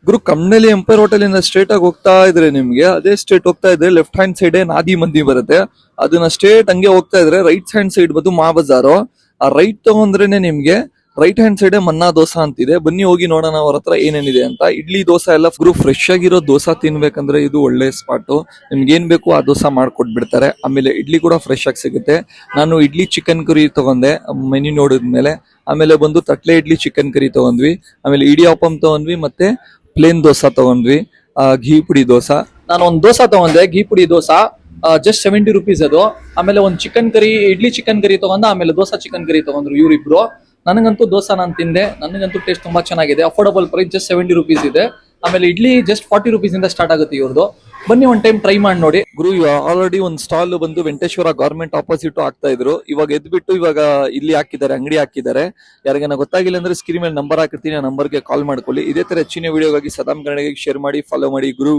ಗುರು Kammanahalli empire hotel ಇಂದ straight ಆಗಿ ಹೋಗ್ತಾ ಇದ್ರೆ ನಿಮ್ಗೆ ಅದೇ ಸ್ಟ್ರೇಟ್ ಹೋಗ್ತಾ ಇದ್ರೆ ಲೆಫ್ಟ್ ಹ್ಯಾಂಡ್ ಸೈಡ್ ನಾದಿ ಮಂದಿ ಬರುತ್ತೆ. ಅದನ್ನ ಸ್ಟ್ರೇಟ್ ಹಂಗೆ ಹೋಗ್ತಾ ಇದ್ರೆ ರೈಟ್ ಹ್ಯಾಂಡ್ ಸೈಡ್ ಬಂದು ಮಾ ಬಜಾರು. ಆ ರೈಟ್ ತಗೊಂಡ್ರೇನೆ ನಿಮ್ಗೆ ರೈಟ್ ಹ್ಯಾಂಡ್ ಸೈಡ್ ಮನ್ನಾ ದೋಸಾ ಅಂತಿದೆ. ಬನ್ನಿ ಹೋಗಿ ನೋಡೋಣ ಅವ್ರ ಹತ್ರ ಏನೇನಿದೆ ಅಂತ. ಇಡ್ಲಿ ದೋಸಾ ಎಲ್ಲ ಗುರು ಫ್ರೆಶ್ ಆಗಿರೋ ದೋಸಾ ತಿನ್ಬೇಕಂದ್ರೆ ಇದು ಒಳ್ಳೆ ಸ್ಪಾಟ್. ನಿಮ್ಗೆ ಏನ್ ಬೇಕು ಆ ದೋಸಾ ಮಾಡ್ಕೊಟ್ಬಿಡ್ತಾರೆ. ಆಮೇಲೆ ಇಡ್ಲಿ ಕೂಡ ಫ್ರೆಶ್ ಆಗಿ ಸಿಗುತ್ತೆ. ನಾನು ಇಡ್ಲಿ ಚಿಕನ್ ಕರಿ ತಗೊಂಡೆ ಮೆನ್ಯೂ ನೋಡಿದ್ಮೇಲೆ. ಆಮೇಲೆ ಬಂದು ತಟ್ಲೆ ಇಡ್ಲಿ ಚಿಕನ್ ಕರಿ ತಗೊಂಡ್ವಿ. ಆಮೇಲೆ ಇಡಿಯಾಪಂ ತಗೊಂಡ್ವಿ ಮತ್ತೆ ಪ್ಲೇನ್ ದೋಸಾ ತಗೊಂಡ್ವಿ. ಘೀ ಪುಡಿ ದೋಸಾ. ನಾನು ಒಂದು ದೋಸಾ ತಗೊಂಡೆ ಘೀ ಪುಡಿ ದೋಸಾ. ಜಸ್ಟ್ 70 rupees ಅದು. ಆಮೇಲೆ ಒಂದು chicken curry idli chicken curry ತಗೊಂಡ. ಆಮೇಲೆ ದೋಸಾ ಚಿಕನ್ ಕರಿ ತಗೊಂಡ್ರು ಇವ್ರಿಬ್ರು. ನನಗಂತೂ ದೋಸಾ ನಾನು ತಿಂದೆ. ನನಗಂತೂ ಟೇಸ್ಟ್ ತುಂಬಾ ಚೆನ್ನಾಗಿದೆ. ಅಫೋರ್ಡಬಲ್ ಪ್ರೈಸ್, ಜಸ್ಟ್ 70 rupees ಇದೆ. ಆಮೇಲೆ ಇಡ್ಲಿ ಜಸ್ಟ್ 40 rupees ಇಂದ ಸ್ಟಾರ್ಟ್ ಆಗುತ್ತೆ ಇವ್ರದ್ದು. ಬನ್ನಿ ಒಂದ್ ಟೈಮ್ ಟ್ರೈ ಮಾಡಿ ನೋಡಿ. ಗುರು ಆಲ್ರೆಡಿ ಒಂದು ಸ್ಟಾಲ್ ಬಂದು ವೆಂಕಟೇಶ್ವರ ಗವರ್ಮೆಂಟ್ ಆಪೋಸಿಟ್ ಆಗ್ತಾ ಇದ್ರು. ಇವಾಗ ಎದ್ಬಿಟ್ಟು ಇವಾಗ ಇಲ್ಲಿ ಹಾಕಿದ್ದಾರೆ, ಅಂಗಡಿ ಹಾಕಿದ್ದಾರೆ. ಯಾರಿಗಾನ ಗೊತ್ತಾಗಿಲ್ಲ ಅಂದ್ರೆ ಸ್ಕ್ರೀನ್ ಮೇಲೆ ನಂಬರ್ ಹಾಕಿರ್ತೀನಿ, ಆ ನಂಬರ್ಗೆ ಕಾಲ್ ಮಾಡ್ಕೊಳ್ಳಿ. ಇದೇ ತರ ಹೆಚ್ಚಿನ ವಿಡಿಯೋಗಾಗಿ ಸದಾಮ್ ಕನ್ನಡಿಗೆ ಶೇರ್ ಮಾಡಿ, ಫಾಲೋ ಮಾಡಿ ಗುರು.